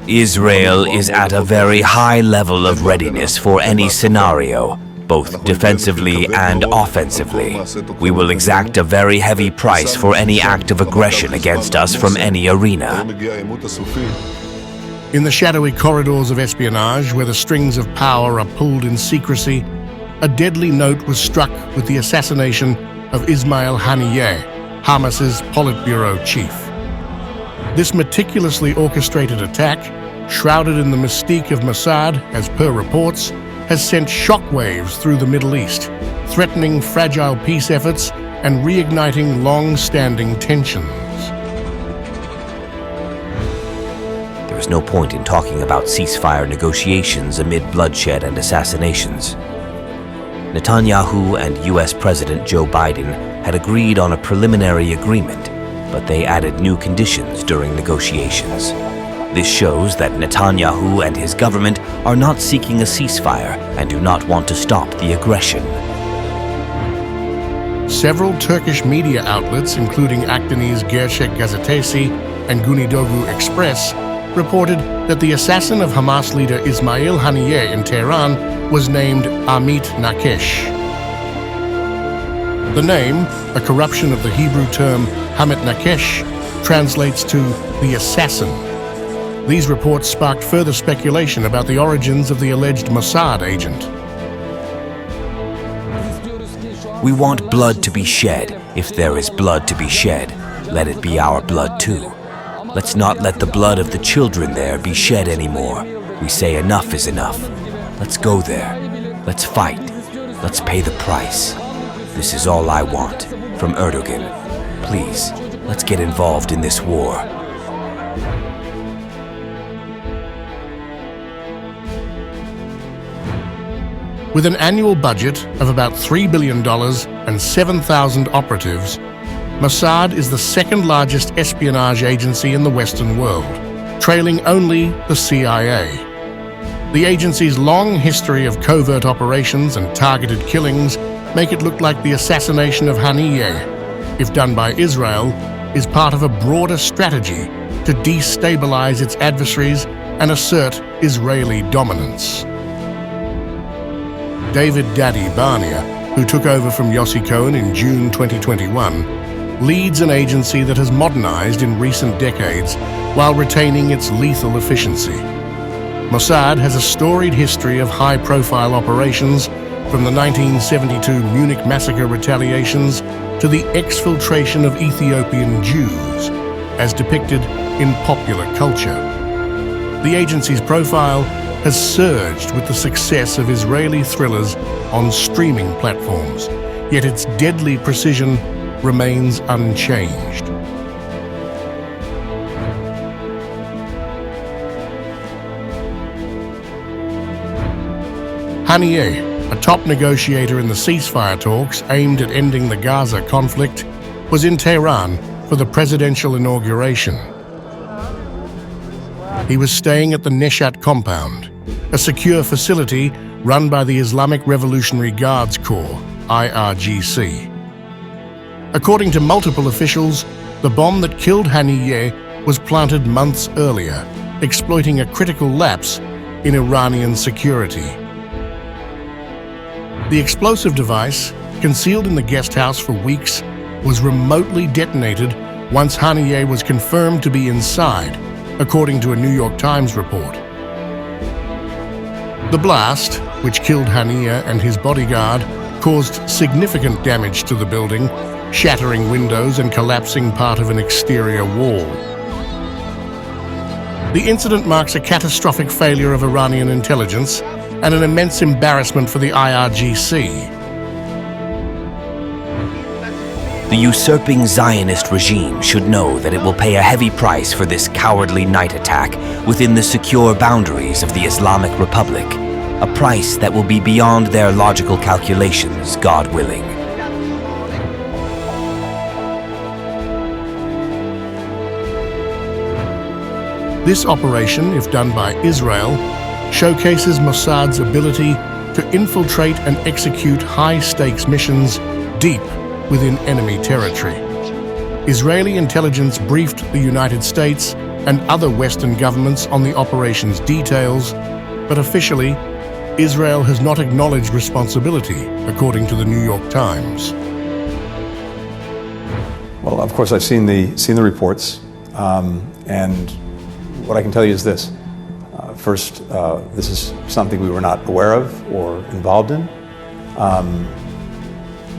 Israel is at a very high level of readiness for any scenario, both defensively and offensively. We will exact a very heavy price for any act of aggression against us from any arena. In the shadowy corridors of espionage, where the strings of power are pulled in secrecy, a deadly note was struck with the assassination of Ismail Haniyeh, Hamas's politburo chief. This meticulously orchestrated attack, shrouded in the mystique of Mossad, as per reports, has sent shockwaves through the Middle East, threatening fragile peace efforts and reigniting long-standing tensions. There is no point in talking about ceasefire negotiations amid bloodshed and assassinations. Netanyahu and US President Joe Biden had agreed on a preliminary agreement, but they added new conditions during negotiations. This shows that Netanyahu and his government are not seeking a ceasefire and do not want to stop the aggression. Several Turkish media outlets, including Akdeniz Gerçek Gazetesi and Güneydoğu Express, reported that the assassin of Hamas leader Ismail Haniyeh in Tehran was named Amit Nakesh. The name, a corruption of the Hebrew term Hamit Nakesh, translates to the assassin. These reports sparked further speculation about the origins of the alleged Mossad agent. We want blood to be shed. If there is blood to be shed, let it be our blood too. Let's not let the blood of the children there be shed anymore. We say enough is enough. Let's go there. Let's fight. Let's pay the price. This is all I want from Erdogan. Please, let's get involved in this war. With an annual budget of about $3 billion and 7,000 operatives, Mossad is the second largest espionage agency in the Western world, trailing only the CIA. The agency's long history of covert operations and targeted killings make it look like the assassination of Haniyeh, if done by Israel, is part of a broader strategy to destabilize its adversaries and assert Israeli dominance. David Daddy Barnea, who took over from Yossi Cohen in June 2021, leads an agency that has modernized in recent decades while retaining its lethal efficiency. Mossad has a storied history of high-profile operations, from the 1972 Munich massacre retaliations to the exfiltration of Ethiopian Jews, as depicted in popular culture. The agency's profile has surged with the success of Israeli thrillers on streaming platforms, yet its deadly precision remains unchanged. Haniyeh, a top negotiator in the ceasefire talks aimed at ending the Gaza conflict, was in Tehran for the presidential inauguration. He was staying at the Neshat compound, a secure facility run by the Islamic Revolutionary Guards Corps, IRGC. According to multiple officials, the bomb that killed Haniyeh was planted months earlier, exploiting a critical lapse in Iranian security. The explosive device, concealed in the guest house for weeks, was remotely detonated once Haniyeh was confirmed to be inside, according to a New York Times report. The blast, which killed Haniyeh and his bodyguard, caused significant damage to the building, shattering windows and collapsing part of an exterior wall. The incident marks a catastrophic failure of Iranian intelligence and an immense embarrassment for the IRGC. The usurping Zionist regime should know that it will pay a heavy price for this cowardly night attack within the secure boundaries of the Islamic Republic, a price that will be beyond their logical calculations, God willing. This operation, if done by Israel, showcases Mossad's ability to infiltrate and execute high-stakes missions deep within enemy territory. Israeli intelligence briefed the United States and other Western governments on the operation's details, but officially, Israel has not acknowledged responsibility, according to the New York Times. Well, of course, I've seen the reports, and what I can tell you is this. First, this is something we were not aware of or involved in.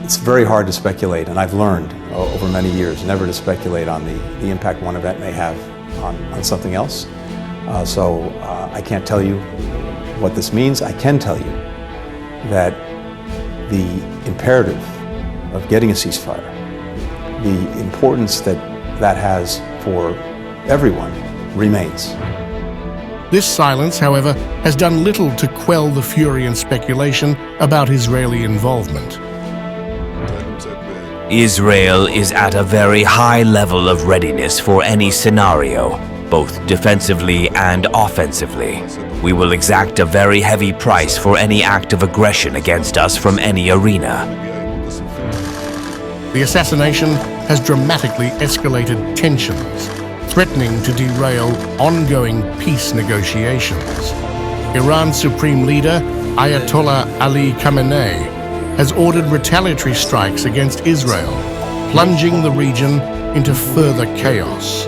It's very hard to speculate, and I've learned over many years never to speculate on the impact one event may have on something else. So I can't tell you what this means. I can tell you that the imperative of getting a ceasefire, the importance that has for everyone, remains. This silence, however, has done little to quell the fury and speculation about Israeli involvement. Israel is at a very high level of readiness for any scenario, both defensively and offensively. We will exact a very heavy price for any act of aggression against us from any arena. The assassination has dramatically escalated tensions, threatening to derail ongoing peace negotiations. Iran's supreme leader, Ayatollah Ali Khamenei, has ordered retaliatory strikes against Israel, plunging the region into further chaos.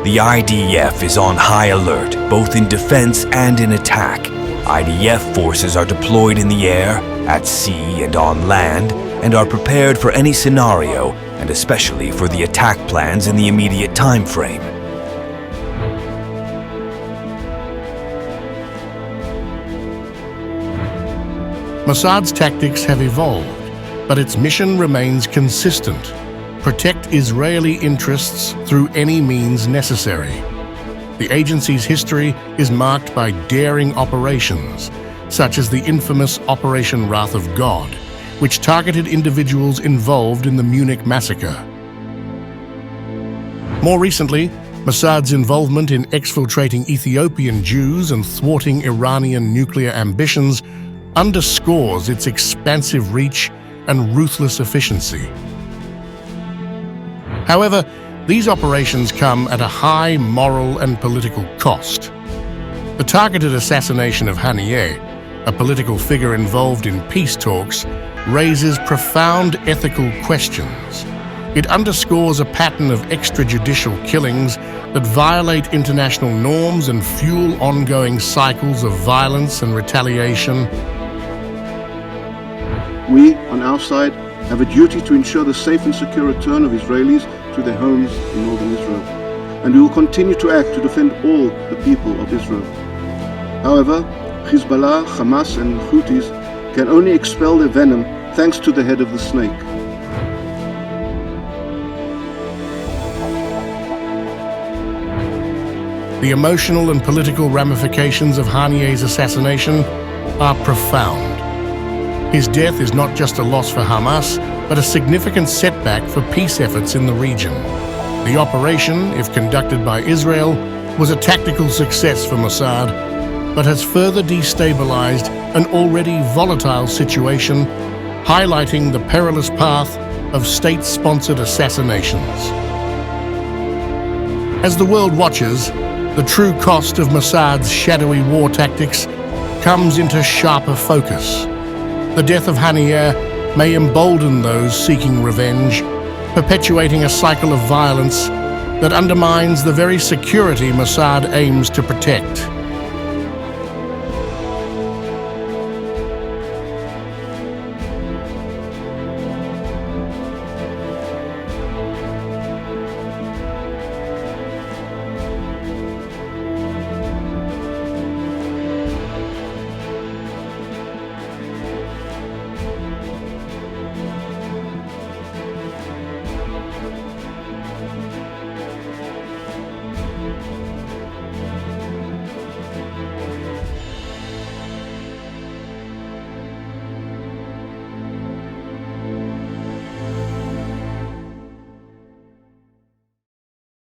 The IDF is on high alert, both in defense and in attack. IDF forces are deployed in the air, at sea and on land, and are prepared for any scenario, and especially for the attack plans in the immediate time frame. Mossad's tactics have evolved, but its mission remains consistent: protect Israeli interests through any means necessary. The agency's history is marked by daring operations, such as the infamous Operation Wrath of God, which targeted individuals involved in the Munich massacre. More recently, Mossad's involvement in exfiltrating Ethiopian Jews and thwarting Iranian nuclear ambitions underscores its expansive reach and ruthless efficiency. However, these operations come at a high moral and political cost. The targeted assassination of Haniyeh, a political figure involved in peace talks, raises profound ethical questions. It underscores a pattern of extrajudicial killings that violate international norms and fuel ongoing cycles of violence and retaliation. We, on our side, have a duty to ensure the safe and secure return of Israelis to their homes in northern Israel, and we will continue to act to defend all the people of Israel. However, Hezbollah, Hamas and Houthis can only expel their venom thanks to the head of the snake. The emotional and political ramifications of Haniyeh's assassination are profound. His death is not just a loss for Hamas, but a significant setback for peace efforts in the region. The operation, if conducted by Israel, was a tactical success for Mossad, but has further destabilized an already volatile situation, highlighting the perilous path of state-sponsored assassinations. As the world watches, the true cost of Mossad's shadowy war tactics comes into sharper focus. The death of Haniyeh may embolden those seeking revenge, perpetuating a cycle of violence that undermines the very security Mossad aims to protect.